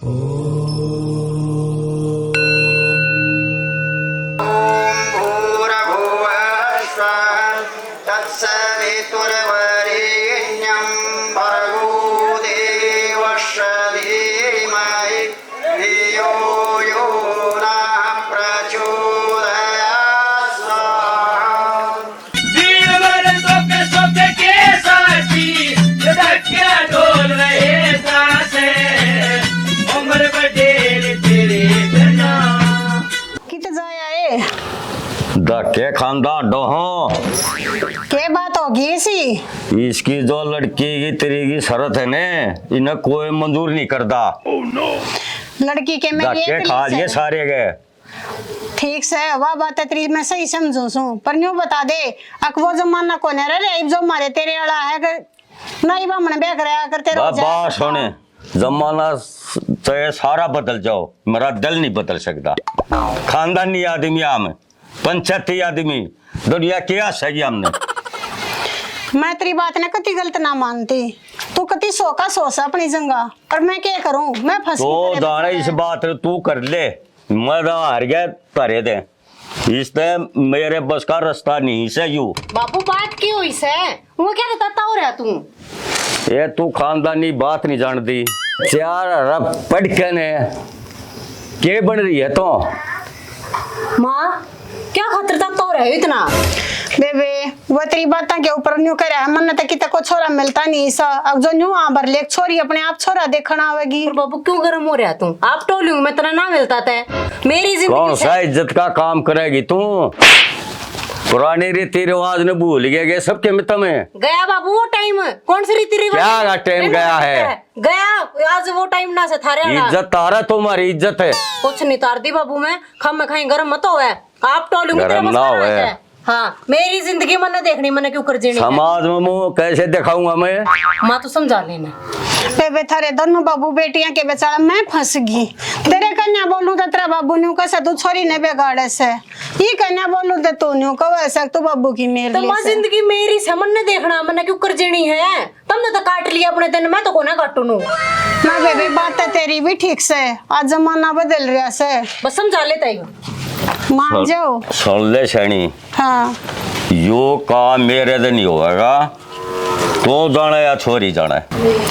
तत्सवितुर्वरेण्यं भर्गो देवस्य धीमहि धियो यो नः प्रचोदयात् स्वाहा। वीरवर सुख के साथी धक्का ढोल रहे सासे उम्र बटेर तेरे बिना कित जाया है धक्के खानदा डोहो। के बात होगी इसी इसकी जो लड़की की तेरी की शरत है ने इन्हें कोई मंजूर नहीं करता। लड़की के मैं धक्के खा लिए सारे गए। ठीक से वाह बात है तेरी मैं सही समझू सू पर न्यू बता दे अक वो जमाना कौन है रे जो मारे तेरे वाला है कि नहीं बामण बेग रहा करते रहो बाबा सुने जमाना चाहे सारा बदल जाओ मेरा दिल नहीं बदल सकता। खानदानी आदमी हम पंचायती आदमी दुनिया क्या सही हमने। मैं तेरी बात ने कति गलत ना मानती तू कति सो का सोच अपनी जगह और मैं क्या करूं मैं फंस तो दाने इस बात तू कर ले मैं हार गया तारे दे इसने मेरे बस का रास्ता नहीं से यू। बापू बात क्यों हुई से वो क्या बताता हो रहा तू ये तू खानदानी बात नहीं जानती। चार अरब पढ़ के ने के बन रही है तो माँ क्या खतर तक हो रहा है इतना बेबे वो तेरी बात के ऊपर न्यू करे है मन तक किता को छोरा मिलता नहीं सा अब जो न्यू आबर ले छोरी अपने आप छोरा देखना आवेगी। और बाबू क्यों गर्म हो रहा तू आप टोलूंगी मैं तेरा ना मिलता था मेरी कौन जिंदगी सा से इज्जत का काम करेगी तू। पुराने रीति रिवाज ने भूल गए सबके मित्र में गया बाबू वो टाइम कौन सी रीति रिवाज क्या टाइम गया है गया आज वो टाइम ना से थारे वाला। इज्जत तारा तुम्हारी इज्जत है कुछ नहीं तार दी बाबू मैं खम में खाई गरम मत होवे आप टोलूंगी गरम ना होवे। हाँ मेरी जिंदगी मैंने देखनी मैंने क्यों कर देनी समाज में मुंह कैसे दिखाऊंगा मैं। माँ तो समझा लेना बेबे थारे दोनों बाबू बेटियां के बेचारा मैं फंस गई तेरे कन्या बोलूं तो तेरा बाबू न्यू कैसे तू छोरी ने बेगाड़े से ये कन्या बोलूं तो तू न्यू कहो ऐसा तू बाबू की मेरे तो माँ जिंदगी मेरी से मैंने देखना मैंने क्यों कर देनी है तुमने तो काट लिया अपने दिन मैं तो को ना काटू नू ना बेबे बात है तेरी भी ठीक से आज जमाना बदल रहा से बस समझा लेता ही मान जाओ सुन ले सैनी हाँ यो काम मेरे से नहीं होगा तो जाना या छोरी जाना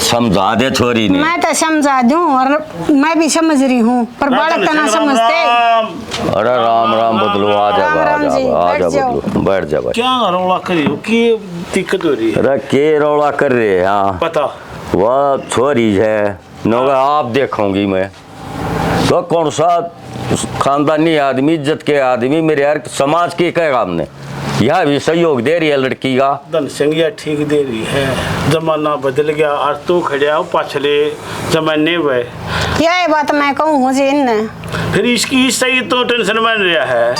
समझा दे छोरी ने। मैं तो समझा दूं और मैं भी समझ रही हूँ पर बालक तो ना समझते। अरे राम राम बदलो आ जा राम जी, आ जा बैठ जाओ। बदलो बैठ जा भाई। क्या रौला करी हो की दिक्कत हो रही है अरे के रौला कर रहे हैं हाँ पता वह छोरी है नौगा आप देखूंगी मैं तो कौन सा खानदानी आदमी इज्जत के आदमी मेरे यार समाज के कहेगा हमने यह भी सहयोग दे रही है लड़की का धन संज्ञा ठीक दे रही है जमाना बदल गया और तू खड़िया हो पाछले जमाने में यह बात मैं कहूँ मुझे इन फिर इसकी सही तो टेंशन बन रहा है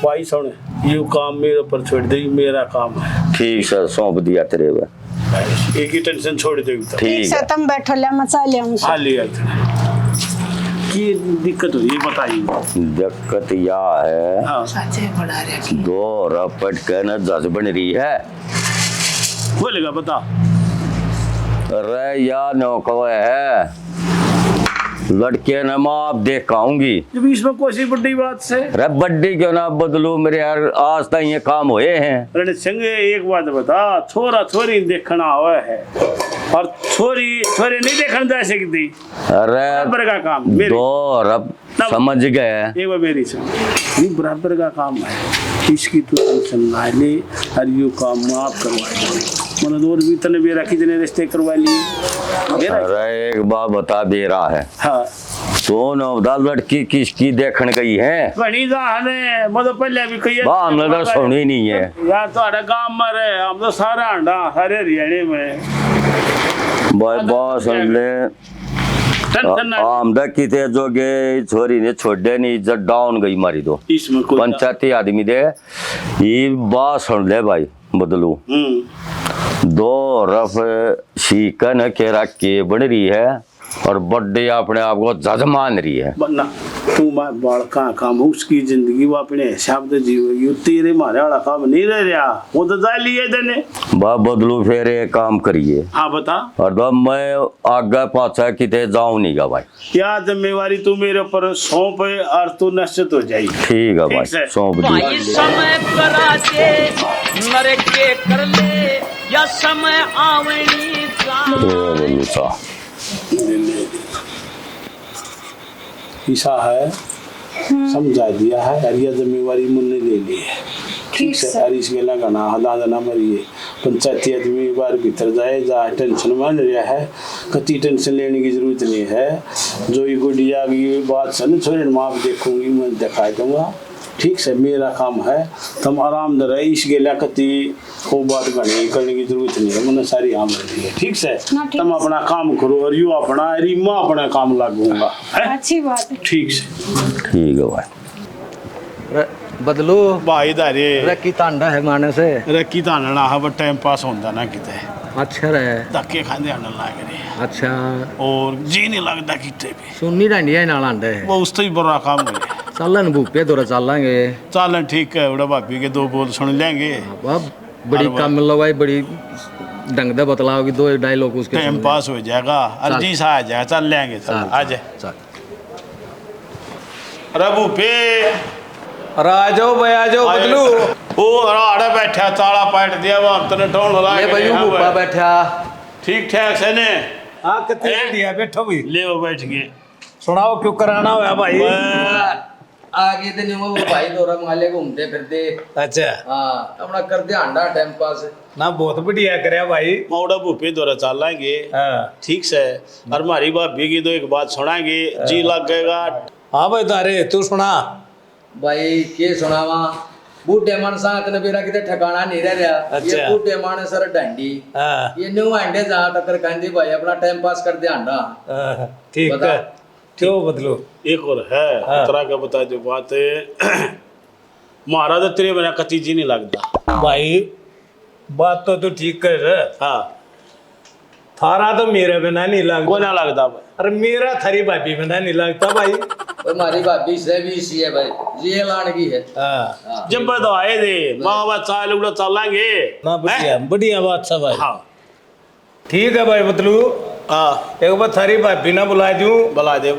भाई सुन ये काम मेरे ऊपर छोड़ दे मेरा काम है ठीक से सौंप दिया तेरे में एक ही टेंशन छोड़ दे ठीक से है तुम बैठो ले मचा ले हाँ लिया की दिक्कत हो रही है बताइए दिक्कत यह है हाँ दो रपट के न जज बन रही है बोलेगा बता अरे या नौको है लड़के ने माँ आप देख आऊंगी जब इसमें कोई सी बड़ी बात से अरे बड्डी क्यों ना बदलू मेरे यार आज तक ये काम हुए हैं। अरे संगे एक बात बता छोरा छोरी देखना हुआ है और छोरी छोरी नहीं देखना जा सकती अरे बराबर का काम मेरे दो रब समझ गए एक बार मेरी सुन ये बराबर का काम है इसकी तो टेंशन ना ले और ये काम माफ करवा मैंने दो भी तने बेरा कितने रिश्ते करवा लिए अरे एक बात बता दे रहा है हाँ तो नौदा लड़की किसकी देखन गई है बनी जाने मतलब पहले भी कही बा हमने तो सुनी नहीं है यार तुम्हारा गांव में रहे हम तो सारा अंडा सारे हरियाणा में भाई बहुत सुन ले आमदा किते जोगे छोरी ने छोड़े नहीं इज्जत डाउन गई मारी तो इसमें कोई पंचायती आदमी दे ये बात सुन ले भाई बदलू दो रफ शीकन के रख के बन रही है और बर्थडे अपने आप को जज मान रही है। बन्ना तू मैं बड़का काम उसकी जिंदगी वो अपने हिसाब से जीवेगी, तेरे मारे वाला काम नहीं रह रहा, वो तो जा लिए देने। बा बदलू फिर एक काम करिए। हाँ बता। और तो मैं आगे पाछा किते जाऊं नहीं गा भाई। क्या जिम्मेवारी तू मेरे ऊपर सौंप और तू निश्चित हो जाएगी। ठीक है भाई, सौंप दी। भाई समय करा दे नरे के कर ले या समय आवनी का ईसा है समझा दिया है, हरिया जिम्मेवारी मुन्ने ले ली है। ठीक से हरीश गेला गाना हदा जना मरिए पंचायती आदमी एक बार भीतर जाए जा टेंशन मान रहा है, कति टेंशन लेने की जरूरत नहीं है। जो ये गुड़िया की बात सन छोड़ माँ देखूंगी मैं दिखा दूंगा। ठीक से मेरा काम है, तुम आराम दे रहे इस गेला कति को बात करने की जरूरत नहीं है, मैंने सारी आम रही है। ठीक से तुम अपना काम करो और यू अपना रीमा अपना काम लागूंगा। अच्छी बात है। ठीक से ठीक है भाई। बदलू भाई दारे रखी तांडा है माने से रखी तानना है, बट टाइम पास होता ना किते अच्छा रहे धक्के खाते आने लग रहे हैं अच्छा और जी नहीं लगता किते भी। सुननी डांडिया नाल आंडे वो उस तो ही बुरा काम है। चलन भूपे दौरा चलांगे चल ठीक है, बड़ा भाभी के दो बोल सुन लेंगे। अब बड़ी कम लवाई बड़ी ढंग दे बतलाओगी, दो एक डायलॉग उसके टाइम पास हो जाएगा, अर्जी सा आ जाएगा। चल लेंगे, चल आ जाए। अरे भूपे अरे आ जाओ भाई आ जाओ बदलू। ओ अरे बैठा ताला पाट दिया वो तने ढोल ला ले भाई भूपा बैठा ठीक ठाक से ने। हां कितने दिया बैठो भाई ले वो बैठ गए। सुनाओ क्यों कराना होया भाई। आगे दिन वो भाई दौरा माले घूमते फिरते। अच्छा हाँ अपना कर दे अंडा टाइम पास ना, बहुत बढ़िया करया भाई। मौड़ा भूपे दौरा चल लेंगे। ठीक से और हमारी भाभी की तो एक बात सुनाएंगे, जी लग गएगा। हाँ भाई तारे तू सुना भाई के सुनावा। बूढ़े मानसा ने मेरा किते ठिकाना नहीं रह रहा। अच्छा। ये बूढ़े मान सर डंडी ये न्यू अंडे जा टक्कर कांदी भाई अपना टाइम पास कर दे अंडा। ठीक बता। है क्यों बदलू। एक और है तरह का बता जो बात है, महाराज तेरे बिना कति जी नहीं लगता भाई बात तो तू ठीक कर रहा। हाँ थारा तो मेरे बिना नहीं को लगता, ना लगता भाई। अरे मेरा थारी भाभी बिना नहीं लगता भाई। हमारी भाभी से भी इसी है भाई, ये लान की है। हाँ जब तो आए थे माँ बाप चाल उड़ा चलेंगे ना, बढ़िया बढ़िया बात सब भाई। हाँ ठीक है भाई बदलू। हाँ एक बार थारी भाभी ना बुला दूं। बुला दे।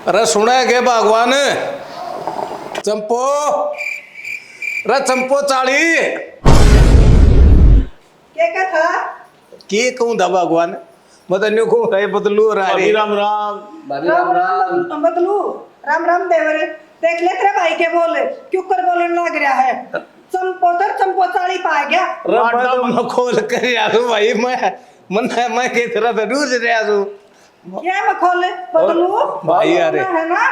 अरे सुना है के भगवान चंपो, अरे चंपो चाली क्या था की कहूँ था भगवान मतलब को है बदलू भाभी राम राम। भाभी राम राम। बदलू राम राम देवरे देख ले तेरे भाई के बोले क्यों कर बोलने लग रहा है। चंपोतर चंपो चाली पा गया। मैं खोल कर यार भाई मैं किस तरह से डूज रहा हूँ। क्या मैं खोले बदलू भाई अरे है ना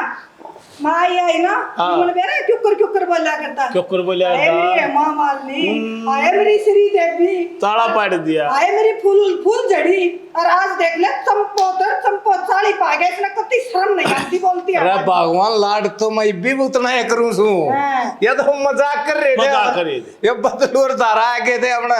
माई आई ना मन बेरा क्यों कर बोला करता क्यों कर बोला आए मेरी माँ मालनी आए मेरी श्री देवी ताला पाट दिया। आए मेरी फूल जड़ी और आज देख ले चंपो साड़ी पा गया। इसने कति शर्म नहीं आती बोलती है। अरे भगवान लाड तो मैं भी उतना है करूँ सू। ये तो मजाक कर रहे थे ये बदलू और तारा आगे थे अपना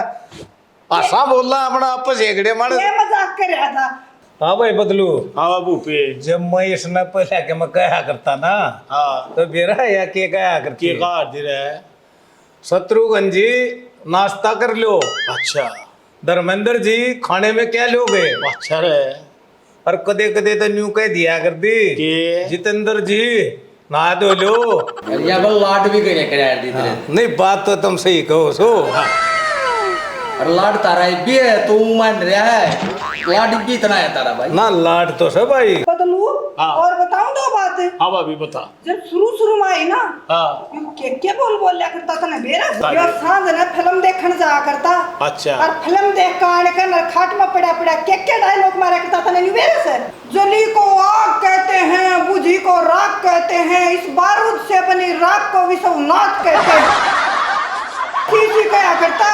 आशा बोलना अपना आपस झगड़े मार ये मजाक कर रहा था। हाँ भाई बदलू। हाँ बाबू पे जब मैं इसने पहले के मैं कहा करता ना हाँ तो मेरा या के कहा करती के कहा दे रहा है। शत्रुघ्न जी नाश्ता कर लो। अच्छा धर्मेंद्र जी खाने में क्या लोगे। अच्छा रे और कदे कदे तो न्यू कह दिया कर दी के जितेंद्र जी नहा धो लो। या बल लाड भी करे कर दी तेरे। नहीं बात तो तुम सही कहो सो। और लाड तारा भी है तू मान रहा है लाड भी इतना है तारा भाई ना लाड तो सब भाई। बदलू हाँ। और बताऊं दो बात। हाँ भाभी बता। जब शुरू में आई ना हाँ क्या बोल लिया करता था ना बेरा यो सांझ ना फिल्म देखने जा करता। अच्छा और फिल्म देख कर आने का नरखाट में पड़ा क्या डायलॉग मारा करता था नहीं बेरा से। जली को आग कहते हैं बुझी को राख कहते हैं इस बारूद से बनी राख को विश्वनाथ कहते हैं। चीज़ क्या करता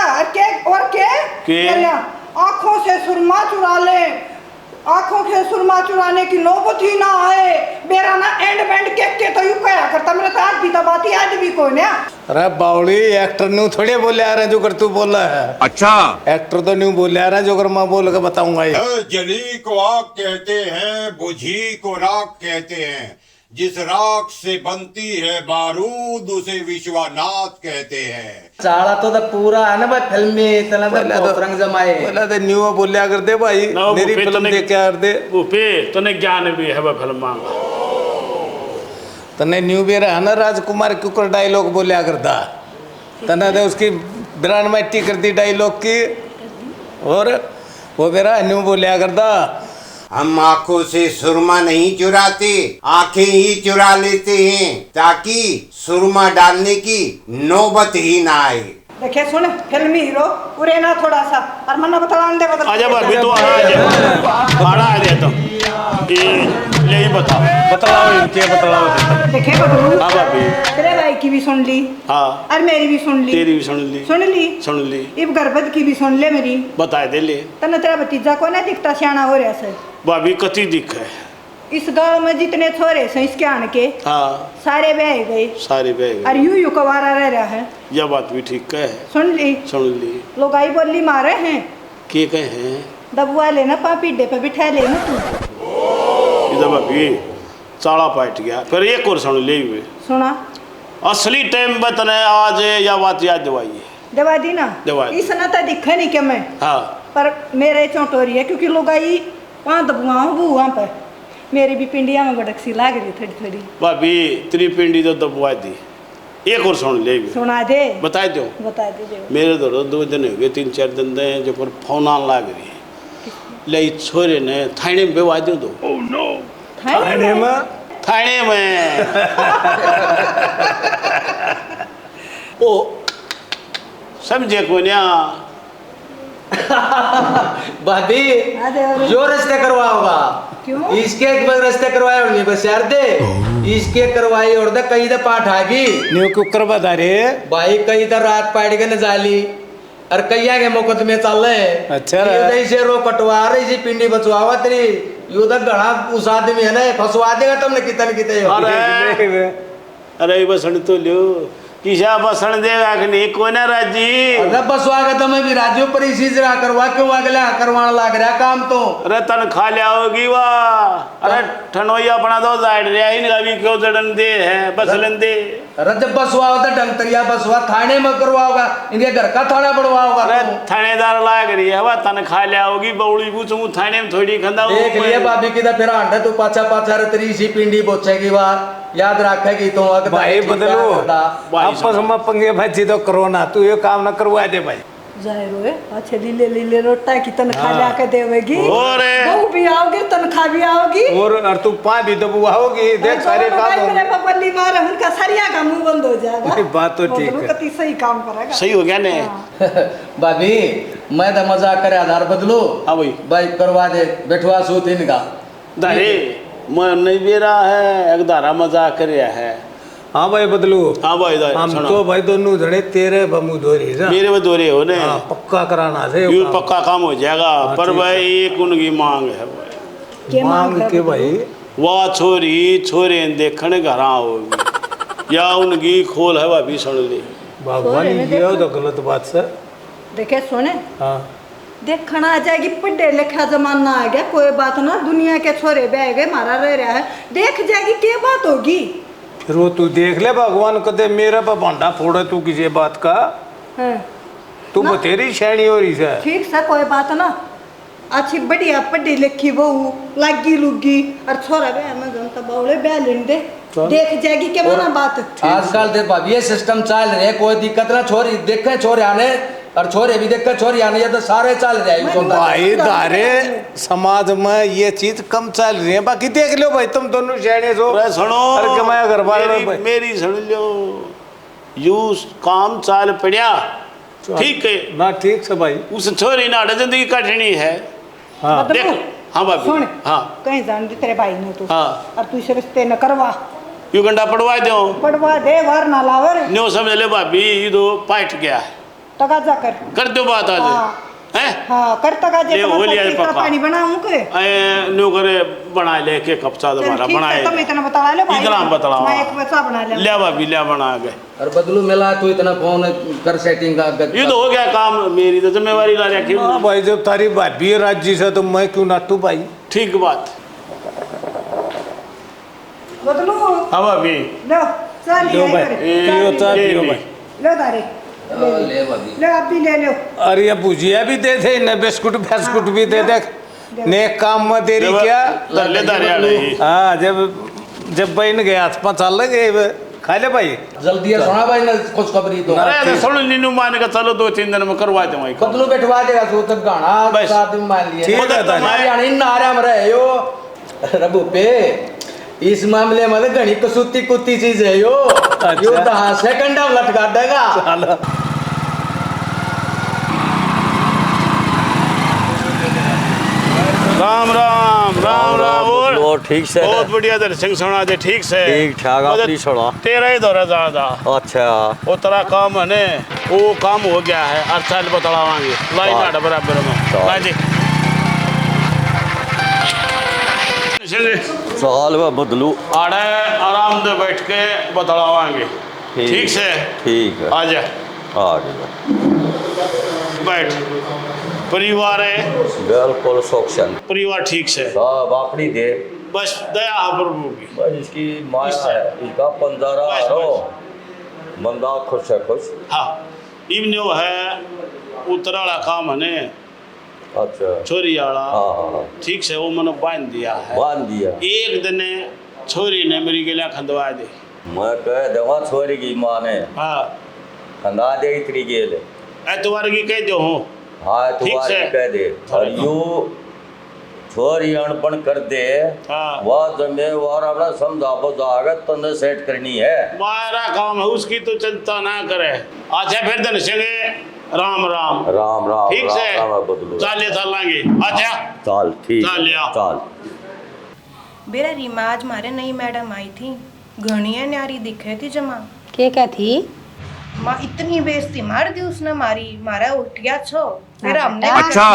और क्या आंखों से सुरमा चुरा ले आंखों से सुरमा चुराने की नौबत ही ना आए। मेरा ना एंड बैंड के तो यू क्या करता मेरा तो आज की तो बात याद भी कौन है। अरे बावली एक्टर न्यू थोड़े बोले आ रहे जो कर तू बोला है। अच्छा एक्टर तो न्यू बोले आ रहा है जो कर मैं बोल के बताऊंगा ये। जली को आग कहते हैं, बुझी को राख कहते हैं, जिस राख से बनती है बारूद उसे विश्वनाथ कहते हैं। चाला तो पूरा है ना भाई फिल्म में इतना बहुत रंग जमाए। बोला तो न्यू बोलिया कर दे भाई, मेरी फिल्म देख के कर दे। पे तने ज्ञान भी है फिल्म तने न्यू भी रहा ना राजकुमार के ऊपर डायलॉग बोलिया करता, तने तो उसकी ब्रांड मिट्टी कर दी डायलॉग की, और वो मेरा न्यू बोलिया करता। हम आंखों से सुरमा नहीं चुराते, आंखें ही चुरा लेते हैं ताकि सुरमा डालने की नौबत ही ना आए। देखे सुन फिल्मी हीरो पूरे ना थोड़ा सा और मन्ना बतलाने दे बता। आजा भाभी तो आ जा तो यही बतलाओ इनके बतलाओ। देखे बबलू हाँ भाभी, तेरे भाई की भी सुन ली हाँ और मेरी भी सुन ली, तेरी भी सुन ली इब गर्भत की भी सुन ले मेरी। बताए दे ले तने तेरा भतीजा को ना दिखता सियाना हो रहा से। भाभी कति दिख है। इस गांव में जितने छोरे से इसके आने के हाँ सारे बह गए सारे बह और गए। यूं कवारा रह रहा है। यह बात भी ठीक है। सुन ली लोग आई बोली मारे हैं के कहे हैं दबुआ लेना पापीडे पे बिठा लेना तू। इधर भाभी चाड़ा पाट गया। फिर एक और सुन ले सुना असली टाइम बतने आज या बात याद दिवाई दवा दी ना दवा दी। इसना तो दिखा नहीं क्या मैं, हाँ पर मेरे चोट हो रही है क्योंकि लोग आई वहाँ दबुआ हूँ वहाँ पर मेरी भी पिंडिया में गड़क सी लाग रही थोड़ी थोड़ी। भाभी तेरी पिंडी तो दबवा दी। एक और सुन ले सुना दे बता दो। बता दे मेरे तो 2 दिन हो गए 3-4 दिन दे जो पर फोन आन लाग रही है ले छोरे ने थाने में बेवा दो। ओह नो थाने में ओ समझे को ना भाभी जो रास्ते करवा होगा क्यों? इसके एक बार रास्ते करवाए और नहीं बस यार दे इसके करवाई और दे कहीं दे पाठ आगी न्यू कुकर बता रे भाई कहीं दे रात पाड़ के न जाली और कई आगे मुकदमे चल रहे हैं। अच्छा ये से रो कटवा रही जी पिंडी बचवावा तेरी यू तो घड़ा उस आदमी है ना फंसवा देगा तुमने कितने अरे बसन तो लो किसा बसन देगा कि नहीं कोई ना राजी। अरे बसवा के तुम्हें भी राज्यों पर इसी तरह करवा क्यों अगला करवाना लग रहा काम तो। अरे तन खा लिया होगी वाह। अरे ठनोई अपना तो जाट रहा ही नहीं क्यों जड़न दे है बसलन दे। अरे जब बसवा होता ढंगतरिया बसवा थाने में करवा होगा इनके घर का थाना बढ़वा होगा। अरे थानेदार लाग रही है वह तन खा लिया होगी बौड़ी पूछूं थाने में थोड़ी खंदा देख लिए भाभी की फिर आंडा तू पाछा पाछा तेरी इसी पिंडी बोचेगी बात याद रखेगी तो भाई बदलो आपस में पंगे भाई तो करो ना तू ये काम ना करवा दे भाई। जाए रोए अच्छे लीले रोटा की तनख्वाह ला के देवेगी बहू भी आओगे तनख्वाह भी आओगी और तू पा भी दबुआ होगी देख सारे काम मेरे पपली मार उनका सरिया का मुंह बंद हो जाएगा। बात तो ठीक है कति सही काम करेगा। सही हो गया ने भाभी मैं तो मजाक करे आधार बदलो। हाँ भाई करवा दे बैठवा सूत इनका दारे मैं नहीं दे रहा है एक धारा मजाक कर रहा है। हाँ भाई बदलू हाँ भाई हम तो भाई दोनों जने तेरे बमू दोरी मेरे में दोरे हो ने पक्का कराना से यूं पक्का काम हो जाएगा। पर भाई एक उनकी मांग है भाई मांग के भाई वाह छोरी छोरे देखने घर होगी या उनकी खोल है भाभी सुन ली भगवान ये तो गलत बात सर देखे सुने हाँ देखना आ जाएगी पढ़े लिखा जमाना आ गया कोई बात ना दुनिया के छोरे बह गए मारा रह रहा है देख जाएगी क्या बात होगी। फिर वो तू देख ले भगवान कदे मेरा पर भांडा फोड़े तू किसी बात का तू बतेरी शैनी हो रही है ठीक से कोई बात ना अच्छी बढ़िया पढ़ी लिखी बहू लागी लुगी और छोरा बे में जनता बावले बे लेन दे देख जाएगी क्या माना बात। आजकल दे भाभी ये सिस्टम चल रहे कोई दिक्कत ना छोरी देखे छोरे आने और छोरे भी देख कर छोरी आने तो सारे चल रहे भाई दारे समाज में ये चीज कम चल रही है बाकी देख लो भाई तुम दोनों शहरे सो सुनो अरे कमाया घर वाले मेरी सुन लो यू काम चाल पड़ा ठीक है ना ठीक से भाई उस छोरी ना जिंदगी कटनी है। हाँ देखो हाँ भाभी सुन हाँ कहीं जान दे तेरे भाई ने तू हाँ और तू इसे रिश्ते न करवा यू घंटा पड़वा दो पढ़वा दे वार ना लावर न्यो समझ ले भाभी ये तो पाट गया है तगा जा कर कर दो बात आज हैं हाँ करता का ले, वो लिया तीसरा पक्का। पानी बनाऊं के नो करे बना ले के कपचा दोबारा बनाए तुम इतना बता लो भाई इतना बतलाओ। मैं एक वैसा बना ले ले भाभी ले बना के और बदलू मिला तो इतना कौन कर सेटिंग का ये तो हो गया काम, मेरी तो जिम्मेवारी ला रखी। हाँ भाई जब तारी भाभी है राजी से तो मैं क्यों नाटू भाई। ठीक बात। बदलू हाँ भाभी लो चल लो भाई पियो ता पियो भाई। लो दारे ले भाभी लो आप भी ले लो अरे ये भुजिया भी दे दे न बिस्कुट बिस्कुट भी दे दे। नेक काम में तेरी क्या। ले दारे हाँ जब बहन गया हाथ पाँच चल गए खा ले भाई। जल्दी है सोना भाई ने खुशखबरी तो अरे सुन नीनू मान के चलो 2-3 दिन में करवा दूंगा ये काम। बदलू बैठवा देगा सो तक गाना बस। साथ में मान लिए ठीक है तारी। हमारे आने नारा में रहे यो रबू पे इस मामले में घनी कसूती कुत्ती चीज है यो यो 10 सेकंड में लटका देगा। चलो राम राम राम राम और ठीक से बहुत बढ़िया दर्शन सुना दे ठीक से ठीक ठाक अपनी सुना। तेरा ही दौरा ज्यादा अच्छा वो तेरा काम है ने वो काम हो गया है और चल बतलावांगे लाई हाँ। नाड़ बराबर में हाँ। लाई दे साल में बदलू आड़े आराम से बैठ के बतलावांगे ठीक से ठीक है आ जा आ गया बैठ परिवार है बिल्कुल सोक्शन परिवार ठीक से सब अपनी दे बस दया है प्रभु की बस इसकी माया है इसका पंजारा बस, रो बंदा खुश है खुश। हाँ इवन्यो है उतराला काम है ने अच्छा छोरी आला हाँ हाँ हाँ ठीक से वो मैंने बांध दिया है। बांध दिया। एक दिन छोरी ने मेरी गला खंदवा दे। मैं कह देवा छोरी की माँ ने हाँ खंदा दे इतनी गेल एतवार की कह दो हूँ हाँ ठीक तुम्हारी से। कह दे और यू छोरी अनपण कर दे हाँ वह जिम्मेवार अपना समझा बुझाकर तंदे सेट करनी है। मारा काम है उसकी तो चिंता ना करे। अच्छा फिर दिन संगे राम राम राम राम ठीक से राम राम बदलू चाले चलेंगे। अच्छा चाल ठीक चाल लिया। चाल बेरा रीमा आज मारे नई मैडम आई थी घनी न्यारी दिखे थी जमा क्या थी माँ इतनी बेइज्जती मार दी उसने मारी मारा उठिया छो फिर हमने अच्छा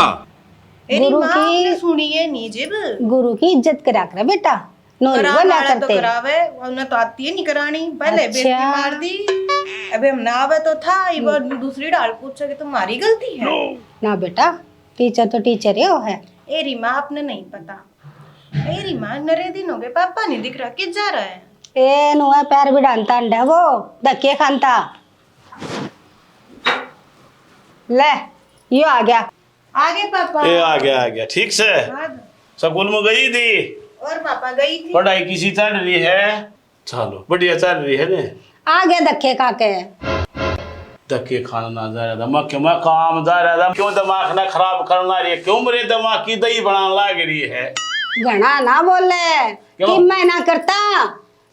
एरी गुरु माँ की- आपने सुनी है नीजिब गुरु की इज्जत करा कर बेटा नोरी करा बोला वाला तो करते करावे उन्हें तो आती है नहीं करानी पहले अच्छा। बेइज्जती मार दी अबे हम ना आवे तो था ये बार दूसरी डाल पूछा कि तुम्हारी गलती है ना बेटा टीचर तो टीचर ही हो है। ए रीमा आपने नहीं पता ए रीमा नरे दिन हो गए पापा नहीं दिख रहा किस जा रहा है ए नुआ पैर भी डालता अंडा वो धक्के खानता ले यो आ गया आगे पापा ये आ गया ठीक से हाँ, स्कूल में गई थी और पापा गई थी पढ़ाई किसी चल रही है चलो बढ़िया चल रही है ने आ गया धक्के खा के धक्के खाना ना जा रहा था मैं क्यों मैं काम जा रहा था क्यों दिमाग ना खराब करना रही है क्यों मेरे दिमाग की दही बनाने लग रही है घना ना बोले क्यों? कि मैं ना करता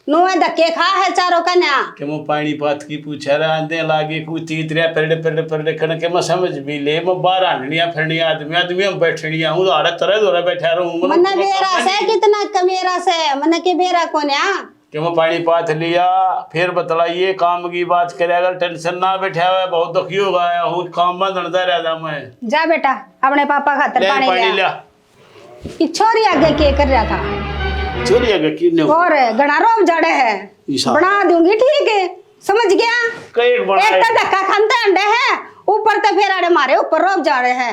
नुआ धक्के खा है चारों का ना कि मैं पानी पात की पूछा रहा दे लागे कुछ तीतरिया परडे करने के मैं समझ भी ले मैं बाहर आंडनिया फिरनी आदमी हम बैठनिया हूँ आड़े तरह दोरा बैठा रहूँ मन्ने बेरा से कितना कमेरा से मन्ने के बेरा कौन है कि मैं पानी पात लिया फिर बतलाइए काम की बात करे अगर टेंशन ना बैठा हुआ है बहुत दुखी हो गया हूँ काम में धंधा रहता मैं जा बेटा अपने पापा खातर ले पानी पानी ले लिया ये छोरी आगे के कर रहा था छोरी अगर किन्ने और घना रोब जड़े है ईशा। बना दूंगी ठीक है समझ गया कई बड़ा एक तो धक्का खानते अंडे है ऊपर तो फिर आड़े मारे ऊपर रोब जाड़े है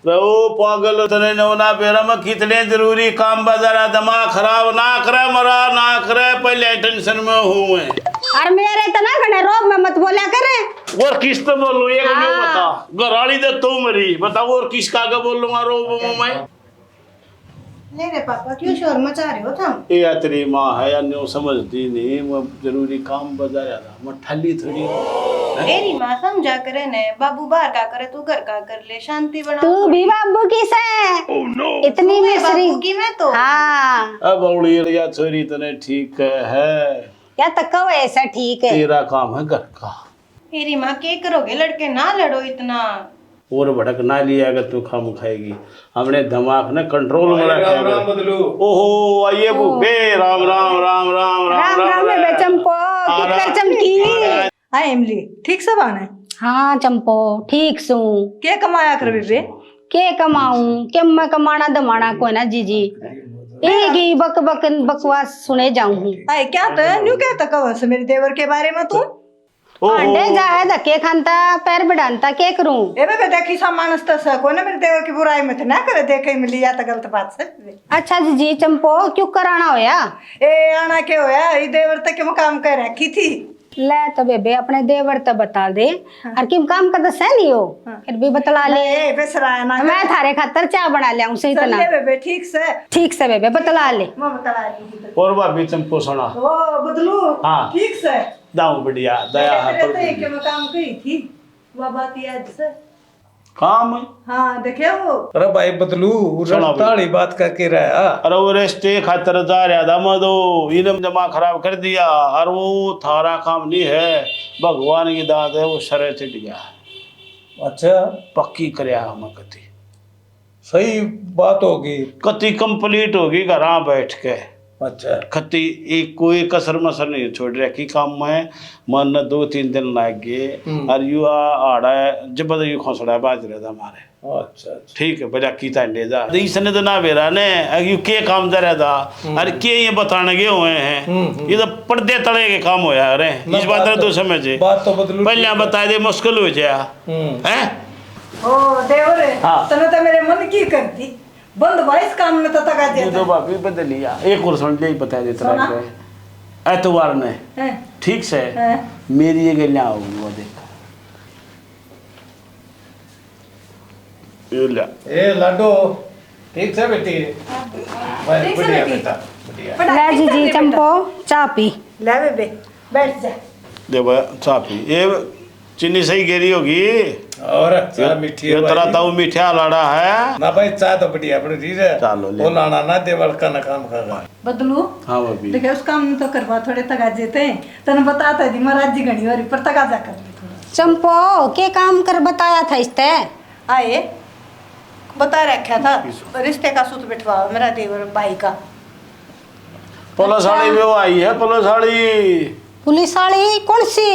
वो पागल तने नवना बेरा में कितने जरूरी काम बाजार दिमाग खराब ना करे मरा ना करे पहले टेंशन में हूँ मैं और मेरे तो ना घने रोब में मत बोला करे और किस तो बोलूं एक हाँ। नहीं बता गराली दे तू मरी बताओ और किस का बोलूंगा रोब मैं नहीं रे पापा क्यों शोर मचा रहे हो तुम ये तेरी माँ है या न्यू समझती नहीं मैं जरूरी काम बाजार था मैं ठल्ली थोड़ी मेरी माँ समझा करे ने बाबू बाहर का करे तू घर का कर ले शांति बना तू भी बाबू की से इतनी मिस्री बाबू की मैं तो हाँ अब औड़ी या छोरी तने ठीक है या तक कहो ऐसा ठीक है तेरा काम है घर का मेरी माँ क्या करोगे लड़के ना लड़ो इतना और भड़क ना लिया अगर तू खाम खाएगी हमने दिमाग ने कंट्रोल में रखा बदलू ओहो आइए बुबे राम राम राम राम राम राम में बेचम को कितना चमकी हाँ इमली ठीक सब आना है हाँ चंपो ठीक सू। के कमाया कर बेबे? के कमाऊं के मैं कमाना दमाना को ना जीजी एक ही बक बक बकवास सुने जाऊं। आए क्या तो न्यू क्या तो कहो मेरे देवर के बारे में तू अंडे जाए धक्के खानता पैर बढ़ानता के करूं। ए बेबे देखी सा मानस तो सको ना मेरे देवर की बुराई में तो ना करे देखे मिली या तो गलत बात से। अच्छा जीजी चंपो क्यों कराना होया? ए आना के होया ई देवर तक के मुकाम कर रखी थी। ले तो बेबे अपने देवर तो बता दे और किम काम का तो सह नहीं हो फिर भी बतला ले। ए बेसरा ना मैं थारे खातर चाय बना ले आऊं सही चल तना। ले बेबे ठीक से बेबे बतला ले। मैं बतला रही और भाभी चंपो सुना ओ बदलू हाँ। ठीक से दाऊ बढ़िया दया है तेरे तो एक मुकाम कही थी वो बात याद से काम है। हाँ देखे वो अरे भाई बदलू रट्टाड़ी बात करके रहा। अरे वो रिश्ते खातर जा रहा था मदो इन्हें जमा खराब कर दिया और वो थारा काम नहीं है भगवान की दात है वो सरे चिट गया। अच्छा पक्की करया हम कति सही बात होगी कति कंप्लीट होगी घर बैठ के। अच्छा खती एक कोई कसर मसर नहीं छोड़ रखी काम में मन 2-3 दिन लग गए और यू आड़ा जब यू खोसड़ा बाज रहा था हमारे। अच्छा ठीक है बजा की तांडे जा इसने तो ना बेरा ने यू के काम दे रहा था अरे के ये बताने गए हुए हैं ये तो पर्दे तले के काम होया। अरे इस बात तो समझे बात तो बदलू पहले बता दे मुश्किल हो जाए हैं। ओ देवर हाँ। तने तो मेरे मन की करती बंद वाइस काम में तो तका दे तो बापी बदल लिया एक और सुन ले बता देता है एतवार ने ठीक से मेरी ये गलियां होगी वो देख ये ले ए लाडो ठीक से बेटी भाई बढ़िया बेटा बढ़िया। ले जीजी चंपो चाय पी ले बेबे बैठ जा देखो चापी ये चीनी सही गिरी होगी और चाय मीठी है ये तरह ताऊ मीठा लाड़ा है ना भाई चाय तो बढ़िया बड़ी है। चलो ले वो लाना ना देवल का ना काम कर रहा। बदलू हाँ भाभी देखे उस काम में तो करवा थोड़े तगा जेते तने बताता दी महाराज जी घणी वारी पर तगा जा कर थोड़ा चंपो के काम कर बताया था इसते आए बता रखा था रिश्ते का सूत बिठवा मेरा देवर भाई का। पुलिस वाली भी वो आई है पुलिस वाली। पुलिस वाली कौन सी?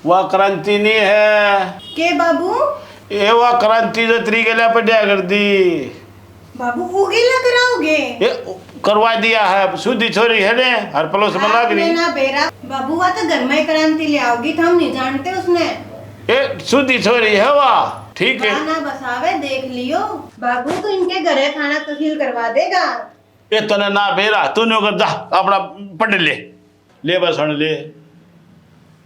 वह क्रांति नहीं है के बाबू ये वह क्रांति जो तरीके ले पढ़िया कर दी बाबू उगीला कराओगे ये करवा दिया है सुधी छोरी है ने हर पुलिस में लग रही ना बेरा बाबू वो तो घर में क्रांति ले आओगी तो हम नहीं जानते उसने ये सुधी छोरी है वह ठीक है खाना बसावे देख लियो बाबू तो इनके घरे खाना तहसील करवा देगा। ये तने ना बेरा तूने कर जा अपना पढ़ ले बस सुन ले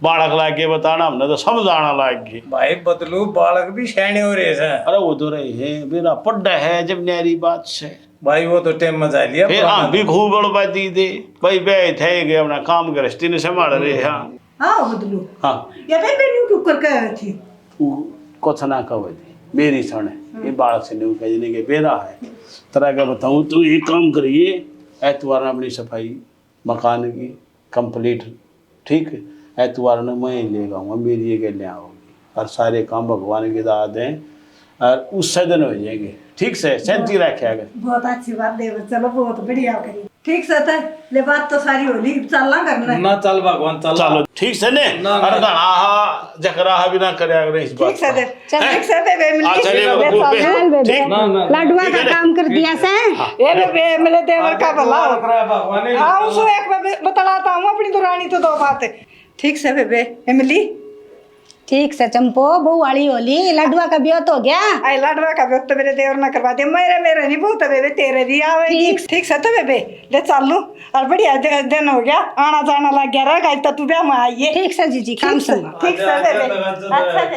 बालक लाग के बताना हमने तो समझाना लाग गई। भाई बदलू बालक भी शैने हो रहे हैं। अरे वो तो रहे है मेरा पढ़ है जब न्यारी बात से भाई वो तो टाइम मजा लिया फिर हाँ भी खूब बड़बा दी दे भाई बे थे गए अपना काम गृहस्थी ने संभाल रहे हैं। हाँ बदलू हाँ या फिर बेनू क्यों कर कह रही थी कुछ ना कहो मेरी सुन ये बालक से नहीं कहने के बेरा है तरह का बताऊँ तो ये काम करिए एतवार अपनी सफाई मकान की कंप्लीट ठीक है एतवार ने मैं ले जाऊँगा मेरी ये गलियाँ होगी और सारे काम भगवान की दाद दें और उससे दिन हो जाएंगे ठीक से शांति रखे अगर। बहुत अच्छी बात देवर चलो बहुत बढ़िया करी ठीक से था ले बात तो सारी होली चलना करना ना चल भगवान चल चलो ठीक से ने अरे आहा जकरा भी ना करे अगर इस बात ठीक से दे चल ठीक से बेबे मिली चलिए ठीक लाडवा का काम कर दिया से ये बेबे मेरे देवर का भला भगवान हाँ उसको एक बतलाता हूँ अपनी दुरानी तो दो बातें ठीक से बेबे मिली ठीक से चंपो बहू वाली होली लाडवा का ब्याह तो हो गया। आई लाडवा का ब्याह तो मेरे देवर ना करवा दिया मेरे नहीं बहुत बेबे तेरे भी आवेगी ठीक से तो बेबे ले चल लू और बढ़िया दिन हो गया आना जाना लग गया रहेगा तो तू ब्याह में आइए ठीक से जीजी काम से ठीक से बेबे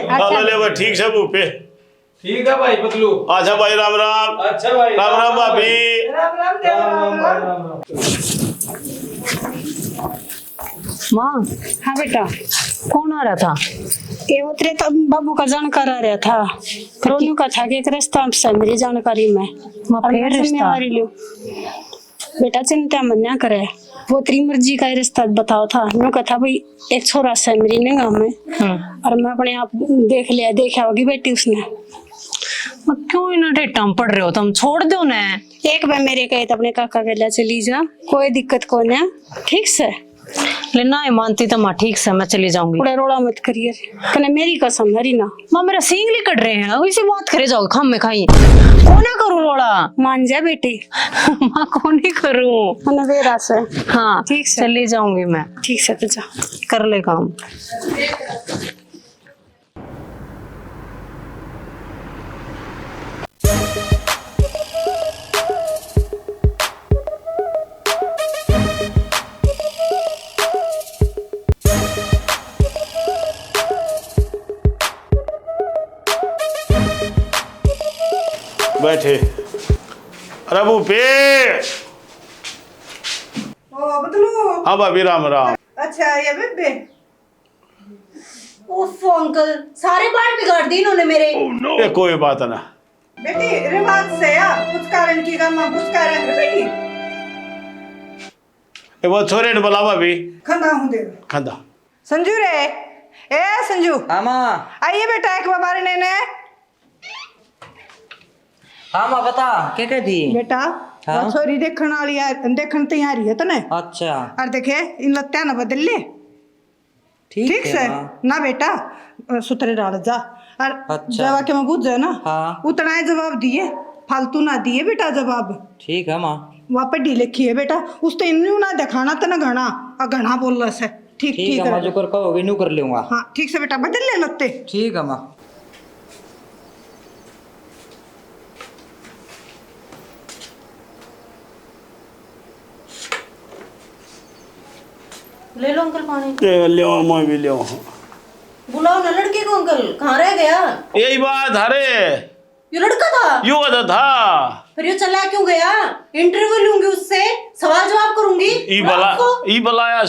अच्छा ले वो ठीक से बूपे ठीक है भाई बदलू अच्छा भाई राम राम अच्छा भाई राम राम भाभी राम राम देवर राम राम माँ हाँ बेटा कौन आ रहा था? ये उतरे तो बाबू का जानकार आ रहा था रोनू का था कि एक रिश्ता से मेरी जानकारी में और मैं जिम्मेवारी लूं। बेटा चिंता मन ना करे वो तेरी मर्जी का रिश्ता बताओ था मैं कहा भाई एक छोरा से मेरी निगाह में और मैं अपने आप देख लिया देखा होगी बेटी उसने। क्यों इन डेटा में पढ़ रहे हो तुम छोड़ दो ना एक बार मेरे कहे तो अपने काका के लिए चली जा कोई दिक्कत को ना ठीक से इसलिए ना ही मानती तो माँ ठीक से मैं चली जाऊंगी। थोड़ा रोड़ा मत करिए कने मेरी कसम हरी ना। माँ मेरा सींगली कट रहे हैं, इसी बात करे जाओ खाम में खाई को ना करूँ रोड़ा। मान जा बेटी। माँ को नहीं करूँ कने वेरा से। हाँ ठीक से चली जाऊंगी मैं। ठीक से तो जा कर ले काम। बैठे रबू पे। ओ बदलू। हाँ भाभी राम राम। अच्छा ये बेबे। उफ अंकल सारे बाल बिगाड़ दी इन्होंने मेरे। ये कोई बात ना बेटी रिवाज से यार कुछ कारण की गम कुछ कारण है बेटी। ये वो छोरे ने बोला भाभी खंदा हूं दे खंदा। संजू रे ए संजू। हाँ माँ। आइए बेटा एक बार ने हाँ माँ बता क्या कहती बेटा हाँ? वो छोरी देखण वाली है देखण तैयारी है तने। अच्छा और देखे इन लत्या ना बदल ले ठीक है से माँ। ना बेटा सुतरे डाल जा और अच्छा। जवा के मैं बुझ जाए ना हाँ। उतना ही जवाब दिए फालतू ना दिए बेटा जवाब। ठीक है माँ। वहाँ पर डी लिखी है बेटा उस तो इन्नू ना दिखाना तो ना घना और घना बोल रहा है। ठीक ठीक है माँ जो कर कहोगे न्यू कर लूंगा। हाँ ठीक से बेटा बदल ले लत्ते। ठीक है माँ। ले लो अंकल पानी। ले मैं भी ले बुलाओ ना लड़के को अंकल, कहाँ रह गया? यही बात अरे ये लड़का था? यू था फिर ये चला क्यों गया? इंटरव्यू लूंगी उससे, सवाल जवाब करूंगी। ई बलाया